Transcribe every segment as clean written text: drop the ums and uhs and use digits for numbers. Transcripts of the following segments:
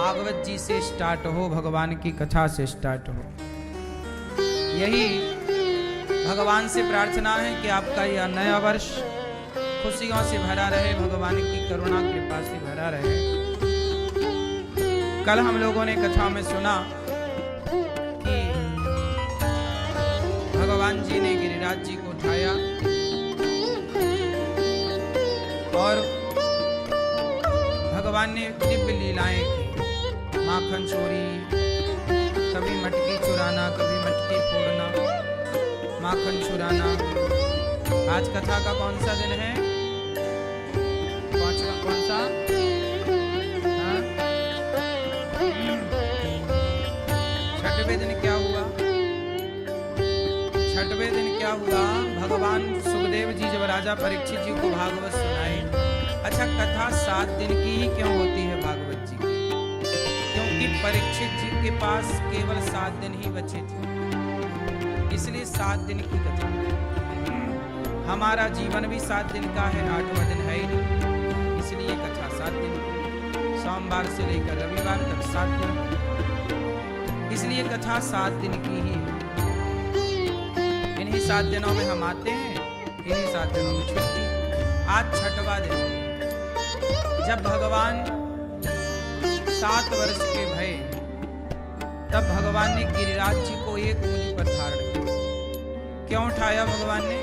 भागवत जी से स्टार्ट हो, भगवान की कथा से स्टार्ट हो। यही भगवान से प्रार्थना है कि आपका यह नया वर्ष खुशियों से भरा रहे, भगवान की करुणा कृपा से भरा रहे। कल हम लोगों ने कथा में सुना कि भगवान जी ने गिरिराज जी को उठाया और भगवान ने दिव्य लीलाएं की, माखन चोरी, कभी मटकी चुराना, कभी मटकी फोड़ना, माखन चुराना। आज कथा का कौन सा दिन है? कौन सा? हाँ? छठवें दिन क्या हुआ? छठवें दिन क्या हुआ? भगवान सुखदेव जी जब राजा परीक्षित जी को भागवत सुनाए। अच्छा, कथा 7 दिन की ही क्यों होती है भागवत जी की? क्योंकि परीक्षित जी के पास केवल 7 दिन ही बचे थे, इसलिए 7 दिन की कथा। हमारा जीवन भी 7 दिन का है, 8वां दिन है ही नहीं, इसलिए कथा 7 दिन की। सोमवार से लेकर रविवार तक 7 दिन, इसलिए कथा 7 दिन की ही है। इन्हीं 7 दिनों में हम आते हैं, इन्हीं 7 दिनों में छुट्टी। आज 6वां दिन है। जब भगवान 7 वर्ष के भये, तब भगवान ने गिरिराज जी को एक मुनि पर धारण किया। क्यों उठाया भगवान ने?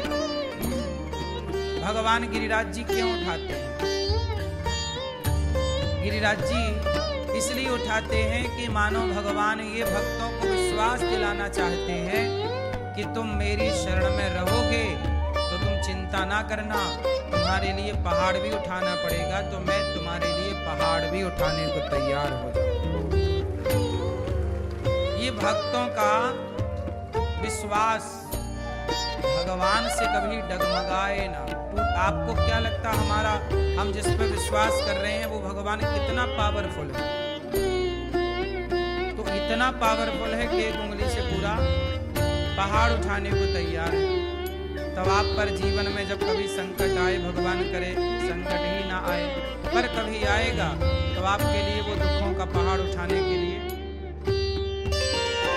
भगवान गिरिराज जी क्यों उठाते हैं? गिरिराज जी इसलिए उठाते हैं कि मानो भगवान ये भक्तों को विश्वास दिलाना चाहते हैं कि तुम मेरी शरण में रहोगे तो तुम चिंता ना करना, तुम्हारे लिए पहाड़ भी उठाना पड़ेगा तो मैं तुम्हारे लिए पहाड़ भी उठाने को तैयार हो जाऊं। ये भक्तों का विश्वास भगवान से कभी डगमगाए ना। आपको क्या लगता हमारा, हम जिस पर विश्वास कर रहे हैं वो भगवान कितना पावरफुल है? तो इतना पावरफुल है कि एक उंगली से पूरा पहाड़ उठाने को तैयार है। तब आप पर जीवन में जब कभी संकट आए, भगवान करे संकट ही ना आए, पर कभी आएगा तो आपके लिए वो दुखों का पहाड़ उठाने के लिए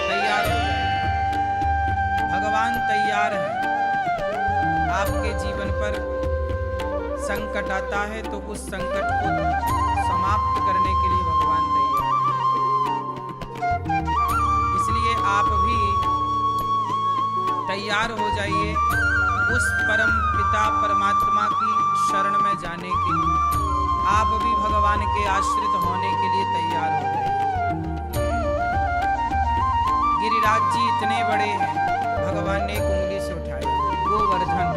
तैयार हो जाए। भगवान तैयार है। आपके जीवन पर संकट आता है तो उस संकट को समाप्त करने के लिए भगवान तैयार है। इसलिए आप भी तैयार हो जाइए उस परम पिता परमात्मा की शरण में जाने के लिए। आप भी भगवान के आश्रित होने के लिए तैयार हो जाइए। गिरिराज जी इतने बड़े हैं, भगवान ने एक उंगली से उठाया। गोवर्धन,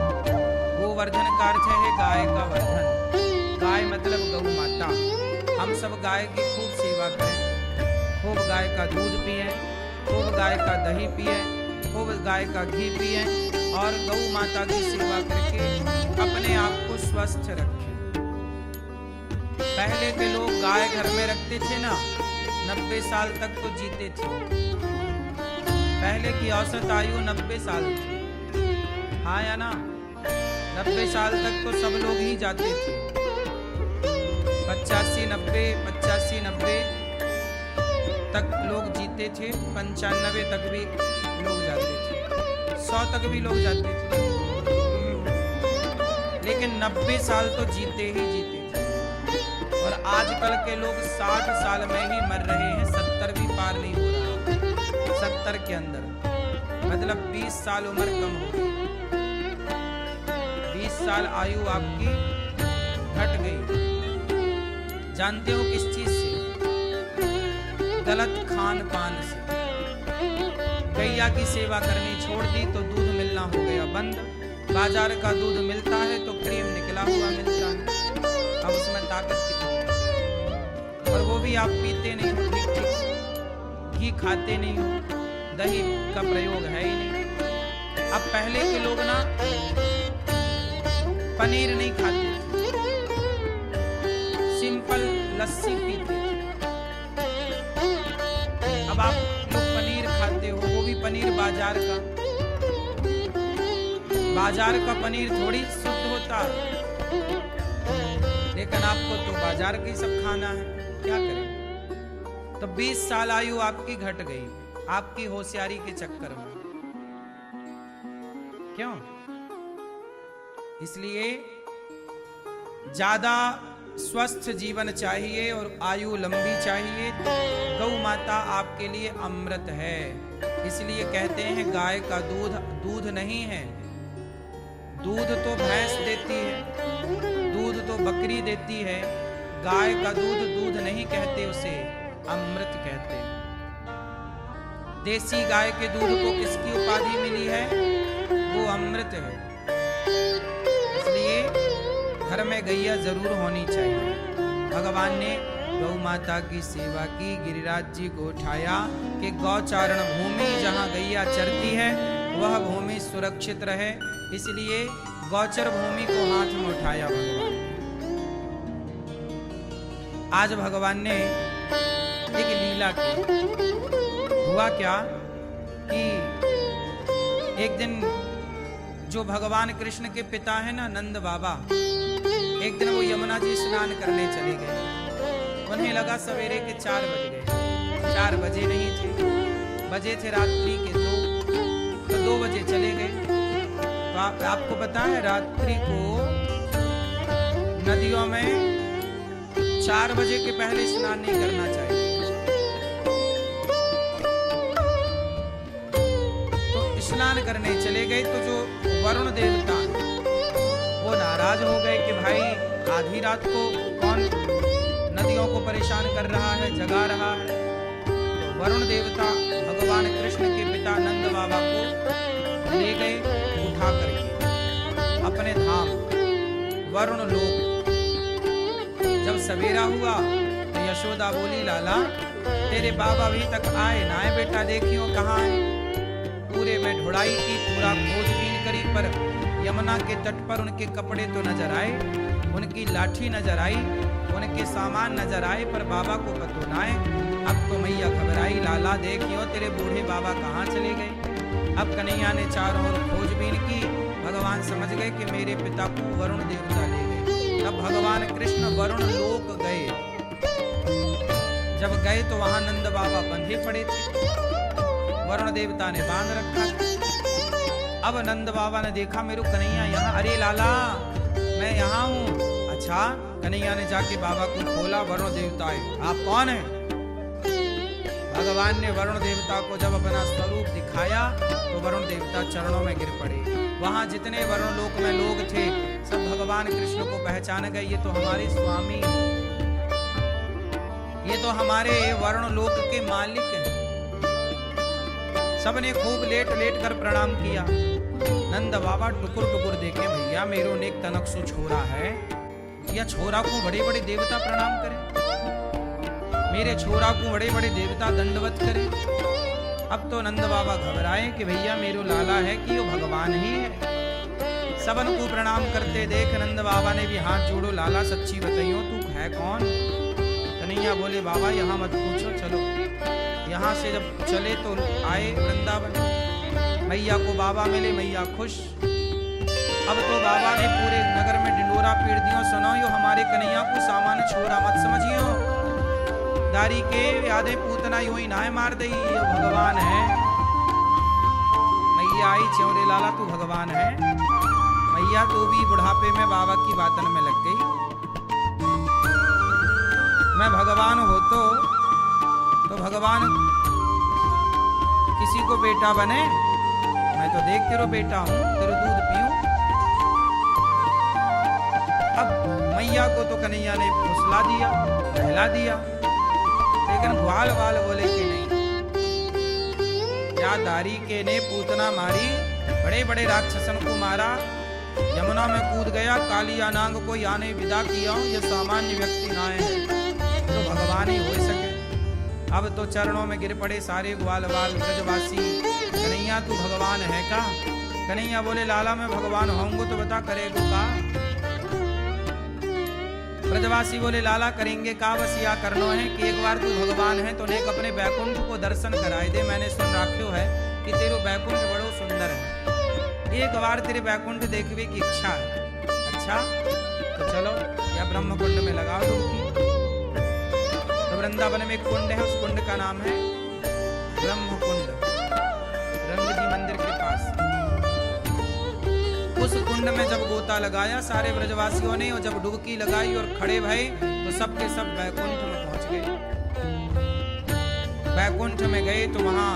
गोवर्धन का अर्थ है गाय का वर्धन। गाय मतलब गौ माता। हम सब गाय की खूब सेवा करें, खूब गाय का दूध पिएं, खूब गाय का दही पिएं, खूब गाय का घी पिएं और गौ माता की सेवा करके अपने आप को स्वस्थ रखें। पहले के लोग गाय घर में रखते थे ना, 90 साल तक तो जीते थे। पहले की औसत आयु 90 साल थी, हाँ या ना? 90 साल तक तो सब लोग ही जाते थे। 85-90 तक लोग जीते थे, 95 तक भी लोग जाते थे, 100 तक भी लोग जाते थे, लेकिन 90 साल तो जीते ही जीते थे। और आजकल के लोग 60 साल में ही मर रहे हैं, 70 भी पार नहीं हो रहा। 70 के अंदर मतलब 20 साल उम्र कम हो गई, 20 साल आयु आपकी घट गई। जानते हो किस चीज से? गलत खान पान से। गैया की सेवा करनी छोड़ दी तो दूध मिलना हो गया बंद। बाजार का दूध मिलता है तो क्रीम निकला हुआ मिलता है। अब उसमें ताकत कितनी है? और वो भी आप पीते नहीं हो ठीक ठीक से, घी खाते नहीं हो, दही का प्रयोग है ही नहीं। अब पहले के लोग ना पनीर नहीं खाते थे, सिंपल लस्सी पीते थे। अब आप लोग पनीर खाते हो, वो भी पनीर बाजार का। बाजार का पनीर थोड़ी शुद्ध होता है, लेकिन आपको तो बाजार का ही सब खाना है, क्या करें? तो 20 साल आयु आपकी घट गई, आपकी होशियारी के चक्कर में। क्यों? इसलिए ज्यादा स्वस्थ जीवन चाहिए और आयु लंबी चाहिए। गौ माता आपके लिए अमृत है। इसलिए कहते हैं गाय का दूध दूध नहीं है, दूध तो भैंस देती है, दूध तो बकरी देती है। गाय का दूध दूध नहीं कहते, उसे अमृत कहते हैं। देसी गाय के दूध को किसकी उपाधि मिली है? वो अमृत है। इसलिए घर में गैया जरूर होनी चाहिए। भगवान ने गौ माता की सेवा की, गिरिराज जी को उठाया कि गौचारण भूमि जहाँ गैया चरती है वह भूमि सुरक्षित रहे, इसलिए गौचर भूमि को हाथ में उठाया भगवान। आज भगवान ने एक लीला की। हुआ क्या कि एक दिन जो भगवान कृष्ण के पिता है ना, नंद बाबा, एक दिन वो यमुना जी स्नान करने चले गए। उन्हें लगा सवेरे के 4 बज गए। 4 बजे नहीं थे, बजे थे रात्रि के 2। तो 2 बजे चले गए। तो आपको पता है रात्रि को नदियों में 4 बजे के पहले स्नान नहीं करना चाहिए। तो स्नान करने चले गए तो जो वरुण देवता वो नाराज हो गए कि भाई आधी रात को कौन नदियों को परेशान कर रहा है, जगा रहा है। तो वरुण देवता भगवान कृष्ण के पिता नंद बाबा को ले गए उठा करके अपने धाम वरुण लोक। जब सवेरा हुआ तो यशोदा बोली, लाला तेरे बाबा अभी तक आए ना है बेटा, देखियो कहाँ है। पूरे में ढुड़ाई की, पूरा खोजबीन करी, पर यमुना के तट पर उनके कपड़े तो नजर आए, उनकी लाठी नजर आई, उनके सामान नजर आए, पर बाबा को पतो ना है। अब तो मैया घबराई, लाला देखियो तेरे बूढ़े बाबा कहाँ चले गए। अब कन्हैया ने चारों ओर खोजबीन की। भगवान समझ गए कि मेरे पिता को वरुण देवता ले गए। तब भगवान कृष्ण वरुण लोक गए। जब गए तो वहां नंद बाबा बंधे पड़े थे, वरुण देवता ने बांध रखा था। अब नंद बाबा ने देखा मेरे कन्हैया यहाँ, अरे लाला मैं यहाँ हूँ। अच्छा, कन्हैया ने जाके बाबा को खोला, वरुण देवता है। आप कौन हैं? भगवान ने वरुण देवता को जब अपना स्वरूप दिखाया तो वरुण देवता चरणों में गिर पड़े। वहां जितने वरुण लोक में लोग थे सब भगवान कृष्ण को पहचान गए, ये तो हमारे स्वामी, ये तो हमारे वरुण लोक के मालिक हैं। सबने खूब लेट लेट कर प्रणाम किया। नंद बाबा टुकुर टुकुर देखे, भैया मेरो नेक तनक सो छोरा है, या छोरा को बड़े बड़े देवता प्रणाम करें, मेरे छोरा को बड़े बड़े देवता दंडवत करें। अब तो नंद बाबा घबराए कि भैया मेरो लाला है कि वो भगवान ही है। सबन को प्रणाम करते देख नंद बाबा ने भी हाथ जोड़ो, लाला सच्ची बताइयो तू है कौन? कन्हैया बोले, बाबा यहाँ मत पूछो, चलो। यहाँ से जब चले तो आए वृंदावन, मैया को बाबा मिले, मैया खुश। अब तो बाबा ने पूरे नगर में ढिंडोरा पीट दियो, सुनो यो हमारे कन्हैया को सामान्य छोरा मत समझियो, दारी के यादें पूतना यूं ही नाय मार दई, ये भगवान है। मैया आई, च्योरे लाला तू भगवान है। मैया तू भी बुढ़ापे में बाबा की बातन में लग गई। मैं भगवान हो तो भगवान किसी को बेटा बने, मैं तो देख तेरो बेटा हूं, तेरो दूध पीऊं। अब मैया को तो कन्हैया ने फुसला दिया, बहला दिया, लेकिन ग्वाल वाल बोले कि नहीं, क्या दारी के ने पूतना मारी, बड़े बड़े राक्षसन को मारा, यमुना में कूद गया, कालिया नांग को याने विदा किया, ये सामान्य व्यक्ति ना है, तो भगवान ही हो सके। अब तो चरणों में गिर पड़े सारे ग्वाल वाल ब्रजवासी, कन्हैया तू भगवान है का? कन्हैया बोले, लाला मैं भगवान होऊंगा तो बता करेगो का? ब्रजवासी बोले, लाला करेंगे का, बस या करनो है कि एक बार तू भगवान है तो नेक अपने बैकुंठ को दर्शन कराए दे। मैंने सुन रखो है कि तेरो बैकुंठ बड़ो सुंदर है, एक बार तेरे बैकुंठ देखने की इच्छा है। अच्छा तो चलो या ब्रह्म कुंड में लगा दो। तो वृंदावन में एक कुंड है, उस कुंड का नाम है ब्रह्म कुंड, रंग जी मंदिर के पास। उस कुंड में जब गोता लगाया सारे ब्रजवासियों ने, और जब डुबकी लगाई और खड़े भये तो सबके सब वैकुंठ में पहुंच गए। वैकुंठ में गए तो वहां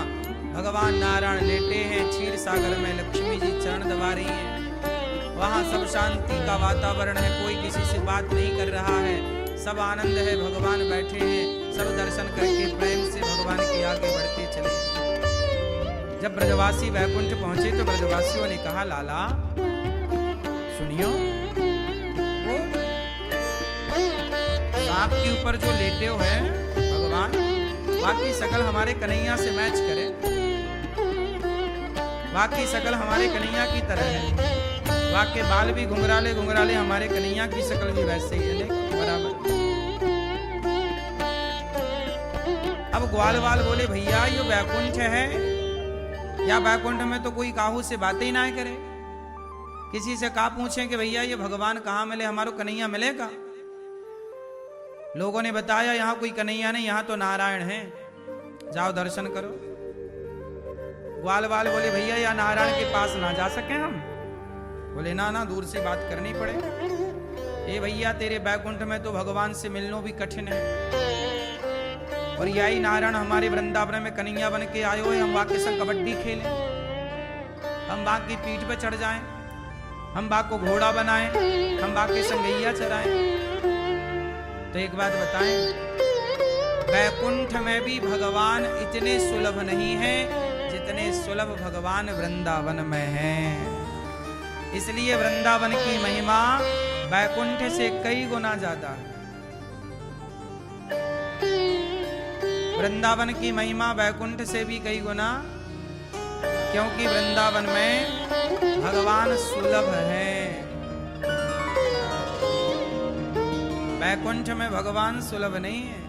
भगवान नारायण लेटे हैं, क्षीर सागर में लक्ष्मी जी चरण दबा रही हैं। वहां सब शांति का वातावरण है, कोई किसी से बात नहीं कर रहा है, सब आनंद है, भगवान बैठे हैं, सब दर्शन करके प्रेम से भगवान के आगे बढ़ते चले। जब ब्रजवासी वैकुंठ पहुंचे तो ब्रजवासियों ने कहा, लाला सुनियो, वो सांप के ऊपर जो लेटे हो है भगवान, बाकी सकल हमारे कन्हैया से मैच करे, बाकी सकल हमारे कन्हैया की तरह है, वाके बाल भी घुंघराले घुंघराले, हमारे कन्हैया की शकल भी वैसे ही है बराबर। अब ग्वाल वाल बोले, भैया ये वैकुंठ है, या वैकुंठ में तो कोई काहू से बातें ही ना करे, किसी से कहा पूछें कि भैया ये भगवान कहाँ मिले, हमारो कन्हैया मिलेगा। लोगों ने बताया यहाँ कोई कन्हैया नहीं, यहाँ तो नारायण हैं, जाओ दर्शन करो। ग्वाल वाल बोले, भैया या नारायण के पास ना जा सके हम? बोले ना ना, दूर से बात करनी पड़े। ए भैया तेरे बैकुंठ में तो भगवान से मिलना भी कठिन है, और यही नारायण हमारे वृंदावन में कन्हैया बन के आए हुए, हम वहां के संग कबड्डी खेलें, हम वहां की पीठ पे चढ़ जाएं, हम वहां को घोड़ा बनाएं, हम वहां के संग गैया चराएं। तो एक बात बताएं, वैकुंठ में भी भगवान इतने सुलभ नहीं है जितने सुलभ भगवान वृंदावन में हैं। इसलिए वृंदावन की महिमा वैकुंठ से कई गुना ज्यादा है। वृंदावन की महिमा वैकुंठ से भी कई गुना, क्योंकि वृंदावन में भगवान सुलभ है, वैकुंठ में भगवान सुलभ नहीं है।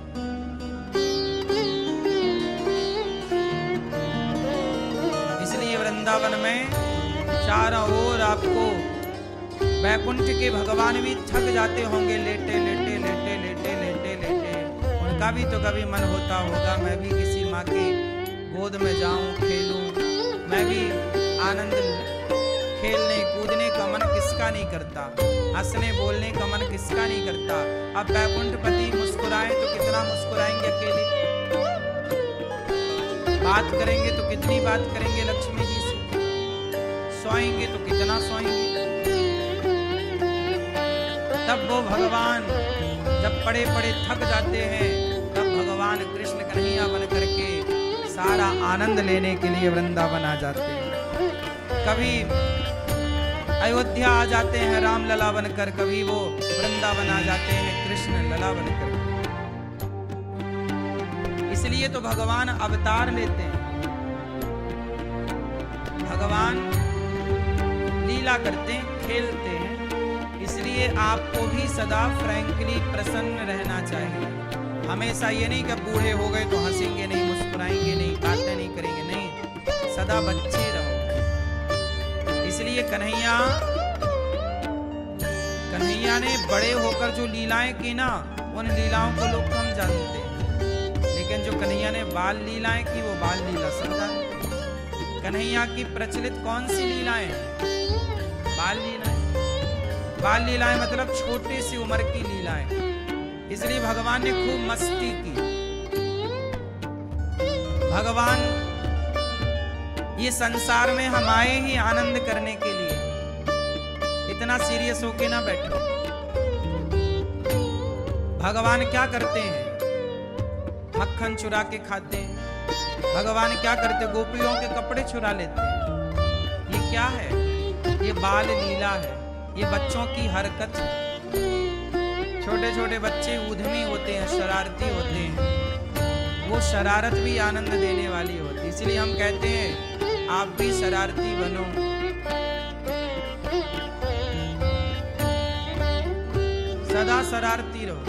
इसलिए वृंदावन में चारों ओर आपको वैकुंठ के भगवान भी थक जाते होंगे, लेटे लेटे लेटे लेटे लेटे लेटे। उनका भी तो कभी मन होता होगा, मैं भी किसी माँ की गोद में जाऊं, खेलूं, मैं भी आनंद, खेलने कूदने का मन किसका नहीं करता, हंसने बोलने का मन किसका नहीं करता। अब वैकुंठपति मुस्कुराए तो कितना मुस्कुराएंगे अकेले, बात करेंगे तो कितनी बात करेंगे लक्ष्मी जी से, सोएंगे तो कितना सोएंगे। तब वो भगवान जब पड़े पड़े थक जाते हैं, तब भगवान कृष्ण कन्हैया बन करके सारा आनंद लेने के लिए वृंदावन आ जाते हैं। कभी अयोध्या आ जाते हैं राम लला बनकर, कभी वो वृंदावन आ जाते हैं कृष्ण लला बनकर। इसलिए तो भगवान अवतार लेते हैं, भगवान लीला करते हैं, खेलते हैं। इसलिए आपको भी सदा फ्रैंकली प्रसन्न रहना चाहिए। हमेशा ये नहीं कि बूढ़े हो गए तो हंसेंगे नहीं, मुस्कुराएंगे नहीं, बातें नहीं करेंगे, नहीं, सदा बच्चे रहो। इसलिए कन्हैया ने बड़े होकर जो लीलाएं की ना, उन लीलाओं को लोग कम जानते हैं, लेकिन जो कन्हैया ने बाल लीलाएं की, वो बाल लीला सब जानते हैं। कन्हैया की प्रचलित कौन सी लीलाएं? बाल लीलाएं। बाल लीलाएं मतलब छोटी सी उम्र की लीलाएं। इसलिए भगवान ने खूब मस्ती की। भगवान ये संसार में हम आए ही आनंद करने के लिए, इतना सीरियस होके ना बैठो। भगवान क्या करते हैं? मक्खन चुरा के खाते हैं। भगवान क्या करते? गोपियों के कपड़े चुरा लेते हैं। ये क्या है? ये बाल लीला है, ये बच्चों की हरकत है। छोटे छोटे बच्चे उद्यमी होते हैं, शरारती होते हैं, वो शरारत भी आनंद देने वाली होती है। इसलिए हम कहते हैं आप भी शरारती बनो। सदा शरारती रहो,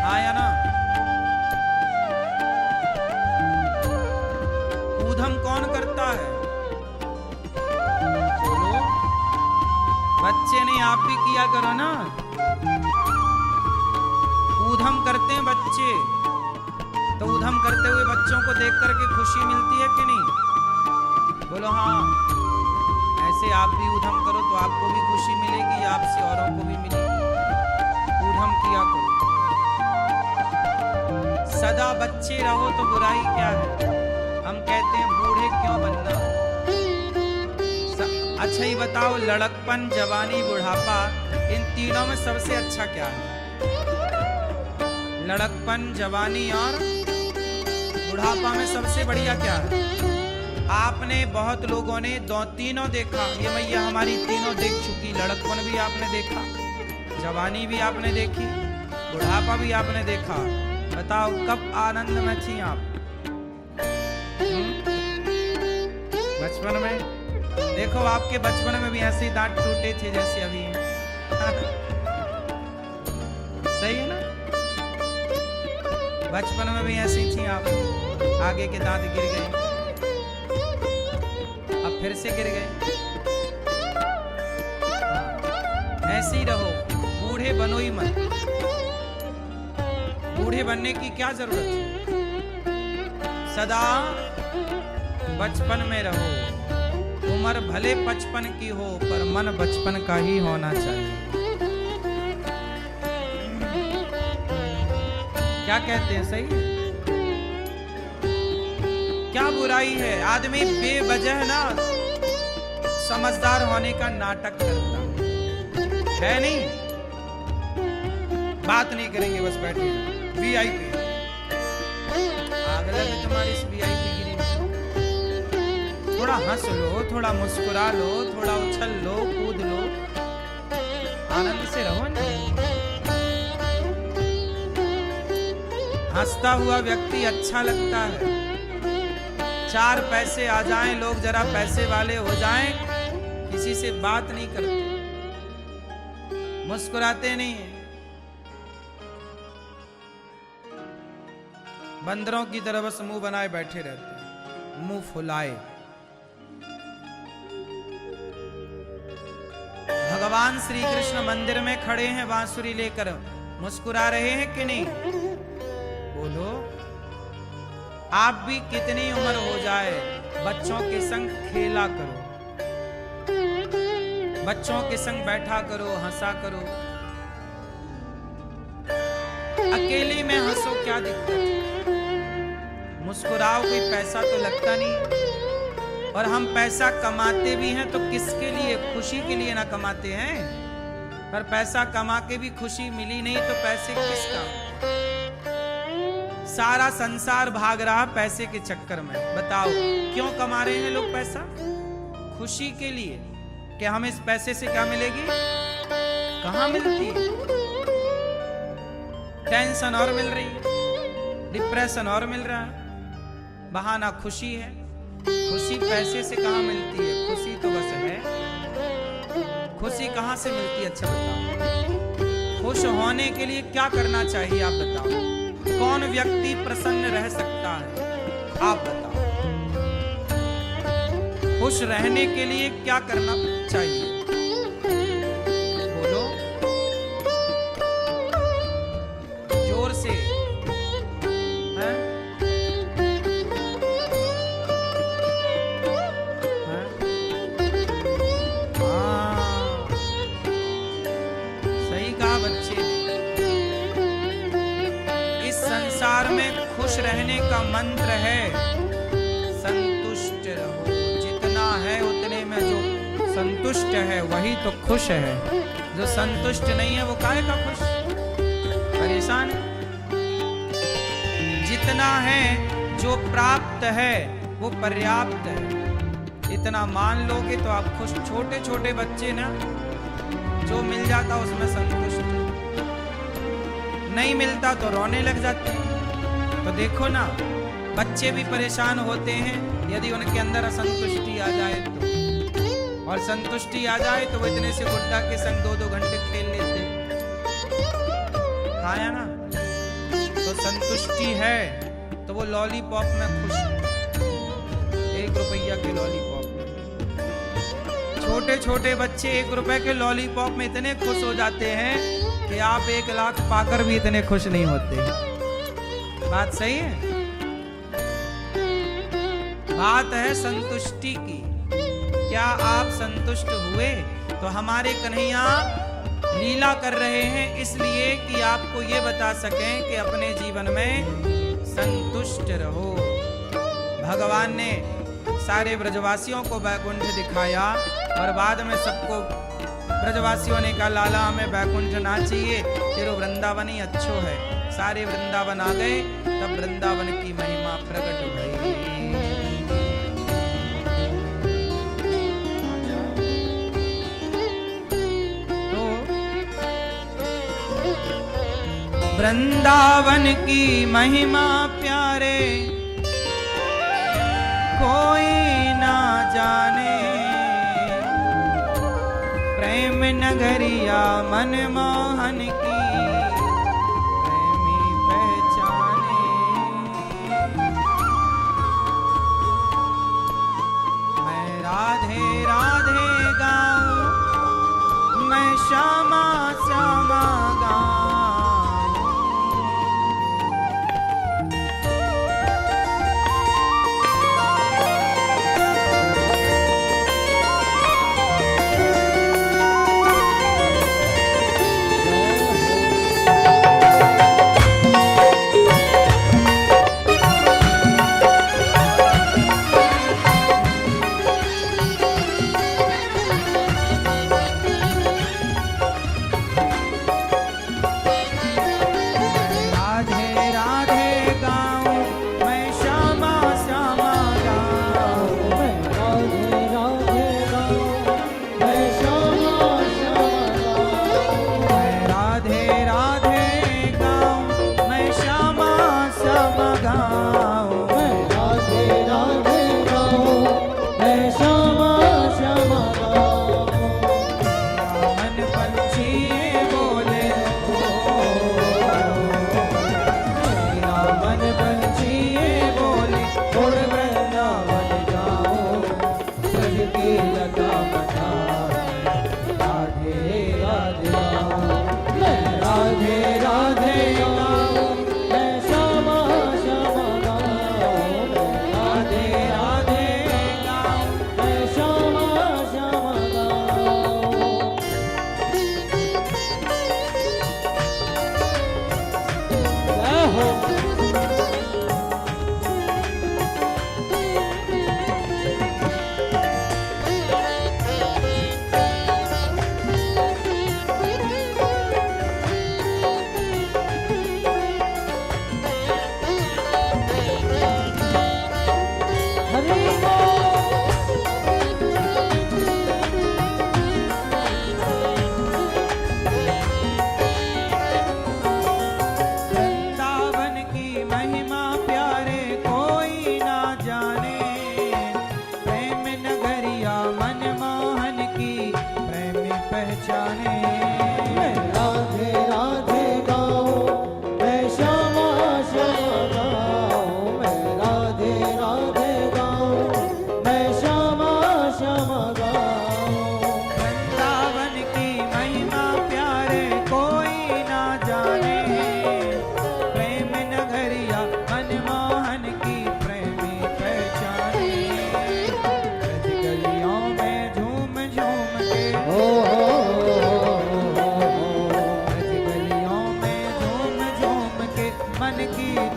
हाँ या ना? ऊधम कौन करता है? बोलो, बच्चे नहीं, आप भी किया करो ना। ऊधम करते हैं बच्चे, तो ऊधम करते हुए बच्चों को देख करके खुशी मिलती है कि नहीं? बोलो हाँ। ऐसे आप भी ऊधम करो तो आपको भी खुशी मिलेगी, आपसे औरों को भी मिलेगी। ऊधम किया करो, सदा बच्चे रहो तो बुराई क्या है? हम कहते हैं बूढ़े क्यों बनना। अच्छा ही बताओ, लड़कपन, जवानी, बुढ़ापा, इन तीनों में सबसे अच्छा क्या है? लड़कपन, जवानी और बुढ़ापा में सबसे बढ़िया क्या है? आपने बहुत लोगों ने तीनों देखा, ये मैया हमारी तीनों देख चुकी। लड़कपन भी आपने देखा, जवानी भी आपने देखी, बुढ़ापा भी आपने देखा। बताओ कब आनंद में थी आप? बचपन में। देखो आपके बचपन में भी ऐसे दांत टूटे थे जैसे अभी हैं। सही है ना? बचपन में भी ऐसी थी आप, आगे के दांत गिर गए, अब फिर से गिर गए। ऐसे ही रहो, बूढ़े बनो ही मत। बूढ़े बनने की क्या जरूरत है? सदा बचपन में रहो। उम्र भले 55 की हो पर मन बचपन का ही होना चाहिए। क्या कहते हैं? सही है? क्या बुराई है? आदमी बेवजह ना समझदार होने का नाटक करता है नहीं? बात नहीं करेंगे, बस बैठे वीआईपी। आग लगे तुम्हारी इस वीआईपी गिरी। थोड़ा हंस लो, थोड़ा मुस्कुरा लो, थोड़ा उछल लो, कूद लो, आनंद से रहो ना। हंसता हुआ व्यक्ति अच्छा लगता है। 4 पैसे आ जाएं, लोग जरा पैसे वाले हो जाएं, किसी से बात नहीं करते, मुस्कुराते नहीं हैं। बंदरों की तरह बस मुंह बनाए बैठे रहते हैं, मुंह फुलाए। भगवान श्री कृष्ण मंदिर में खड़े हैं बांसुरी लेकर, मुस्कुरा रहे हैं कि नहीं? बोलो। आप भी कितनी उम्र हो जाए, बच्चों के संग खेला करो, बच्चों के संग बैठा करो, हंसा करो। अकेले में हंसो, क्या दिक्कत है? मुस्कुराओ, कोई पैसा तो लगता नहीं। और हम पैसा कमाते भी हैं तो किसके लिए? खुशी के लिए ना कमाते हैं। पर पैसा कमा के भी खुशी मिली नहीं तो पैसे किसका? सारा संसार भाग रहा पैसे के चक्कर में। बताओ क्यों कमा रहे हैं लोग पैसा? खुशी के लिए कि हमें इस पैसे से क्या मिलेगी? कहां मिलती है? टेंशन और मिल रही है, डिप्रेशन और मिल रहा है, बहाना खुशी है। खुशी पैसे से कहां मिलती है? खुशी तो बस है। खुशी कहां से मिलती है? अच्छा बताओ। खुश होने के लिए क्या करना चाहिए आप बताओ? कौन व्यक्ति प्रसन्न रह सकता है? आप बताओ। खुश रहने के लिए क्या करना चाहिए? बोलो जोर से। हैं? सही कहा बच्चे। इस संसार में खुश रहने का मंत्र है संतुष्ट रहो। जितना है उतने में जो संतुष्ट है वही तो खुश है। जो संतुष्ट नहीं है वो काहे का खुश? परेशान है। जितना है जो प्राप्त है वो पर्याप्त है। इतना मान लोगे तो आप खुश। छोटे छोटे बच्चे ना, जो मिल जाता उसमें संतुष्ट, नहीं मिलता तो रोने लग जाते हैं। तो देखो ना, बच्चे भी परेशान होते हैं यदि उनके अंदर असंतुष्टि आ जाए तो। और संतुष्टि आ जाए तो वो इतने से गुड्डा के संग 2-2 घंटे खेल लेते हैं। खाया ना? तो संतुष्टि है तो वो लॉलीपॉप में खुश है, 1 रुपया के लॉलीपॉप में। छोटे छोटे बच्चे 1 रुपए के लॉलीपॉप में इतने खुश हो जाते हैं कि आप 1 लाख पाकर भी इतने खुश नहीं होते। बात सही है। बात है संतुष्टि की। क्या आप संतुष्ट हुए? तो हमारे कन्हैया लीला कर रहे हैं इसलिए कि आपको ये बता सकें कि अपने जीवन में संतुष्ट रहो। भगवान ने सारे ब्रजवासियों को बैकुंठ दिखाया और बाद में सबको ब्रजवासियों ने कहा लाला हमें बैकुंठ ना चाहिए, तेरो वृंदावन ही अच्छो है। सारे वृंदावन आ गए, तब वृंदावन की महिमा प्रकट भई। वृंदावन की महिमा प्यारे कोई ना जाने, प्रेम नगरिया मनमोहन की प्रेमी पहचाने। मैं राधे राधे गाऊं, मैं श्यामा श्यामा गाऊं।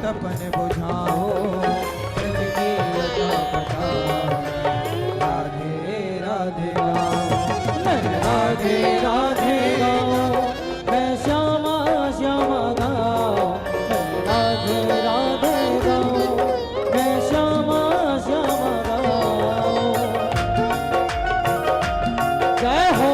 तपन बुझाओ ब्रज की लता बताओ, राधे राधे गाओ, राधे राधे गाओ, मैं श्यामा श्यामा गाओ, राधे राधे गाओ, मैं श्यामा श्यामा गाओ। जय हो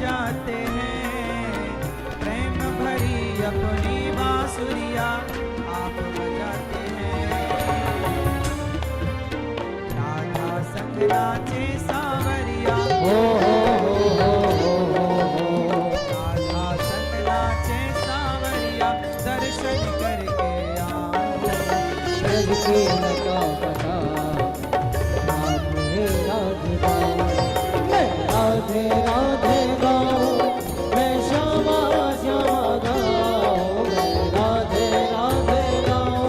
बजाते हैं, प्रेम भरी अपनी बांसुरिया आप बजाते हैं। राधा संग नाचे सांवरिया, राधा संग नाचे सांवरिया, दर्शन करके आओ। ब्रज की लता पता राधे राधे गाओ, मैं राधे राधे गाओ, मैं श्यामा श्यामा गाओ, मैं राधे राधे गाओ,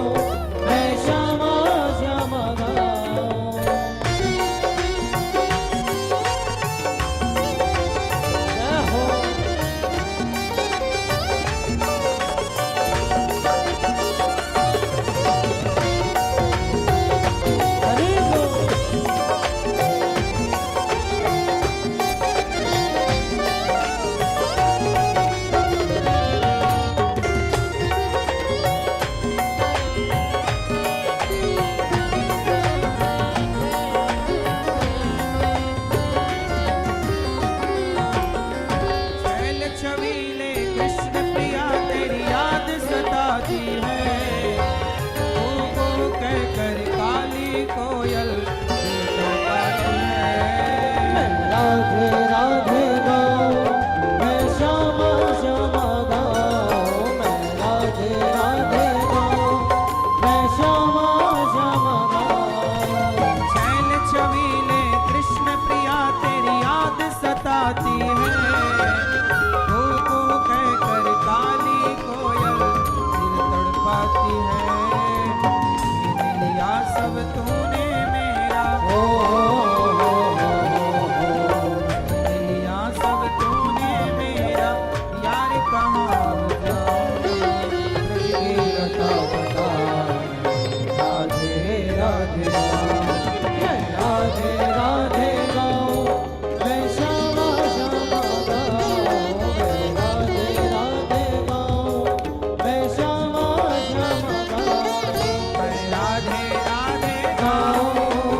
मैं श्यामा श्यामा गाओ। जय हो हरि बोल। छैल छबीले कृष्ण प्रिया तेरी याद सताती है, को कह कर काली कोयल दिल तड़पाती है। राधे राधे गाओ, मैं श्यामा श्यामा गाओ, मैं राधे राधे गाओ, मैं श्यामा श्यामा गाओ। छैल छबीले कृष्ण प्रिया तेरी याद सताती है, को कह कर काली कोयल दिल तड़पाती है। छीन लिया सब तूने मेरा, छीन लिया सब तूने मेरा, यार कहाँ जाऊं। ब्रज की लता पता राधे राधे गाओ। राधे राधे गाओ, मैं श्यामा श्यामा गाओ, मैं राधे राधे गाओ, मैं श्यामा श्यामा गाओ। मैं राधे राधे गाओ,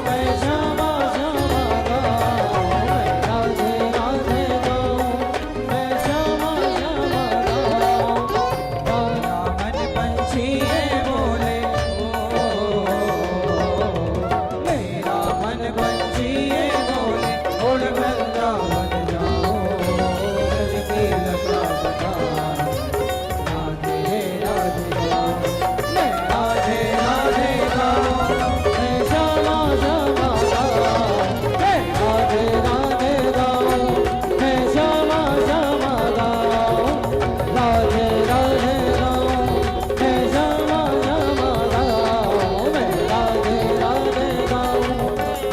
मैं श्यामा श्यामा गाओ, मैं राधे राधे गाओ, मैं श्यामा श्यामा गाओ। मेरा मन पंछी है बोले, मेरा मन पंछी है बोले, उड़ वृंदावन जाओ। ब्रज की लता पता राधे राधे गाओ। मैं राधे राधे गाओ, मैं श्यामा श्यामा गाओ, मैं राधे राधे गाओ, मैं श्यामा श्यामा गाओ। राधे राधे गाओ, मैं श्यामा श्यामा गाओ, मैं राधे राधे गाओ,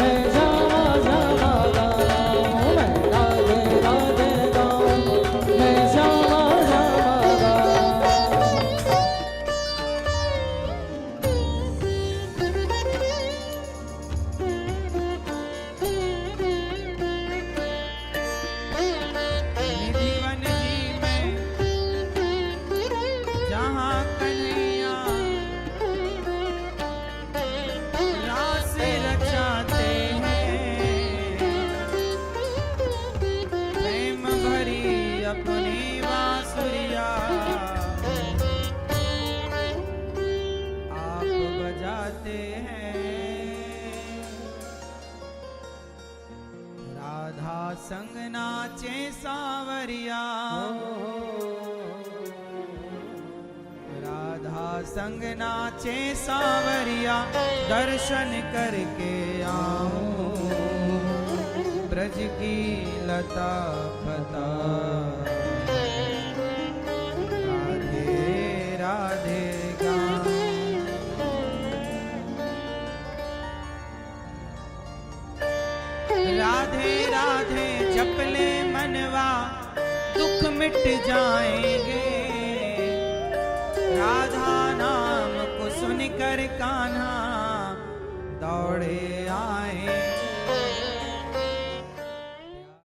मैं श्यामा श्यामा गाओ, मैं राधे राधे गाओ, मैं श्यामा श्यामा गाओ। निधिवन जी में जहाँ कन्हैया रास रचाते हैं, प्रेम भरी अपनी बांसुरिया आप बजाते हैं। राधा संग नाचे सांवरिया, राधा संग नाचे सांवरिया, दर्शन करके आऊं। ब्रज की लता पता राधे राधे गाऊं। राधे राधे जपले मनवा दुख मिट जाएंगे, राधा नाम को सुनकर कान्हा दौड़े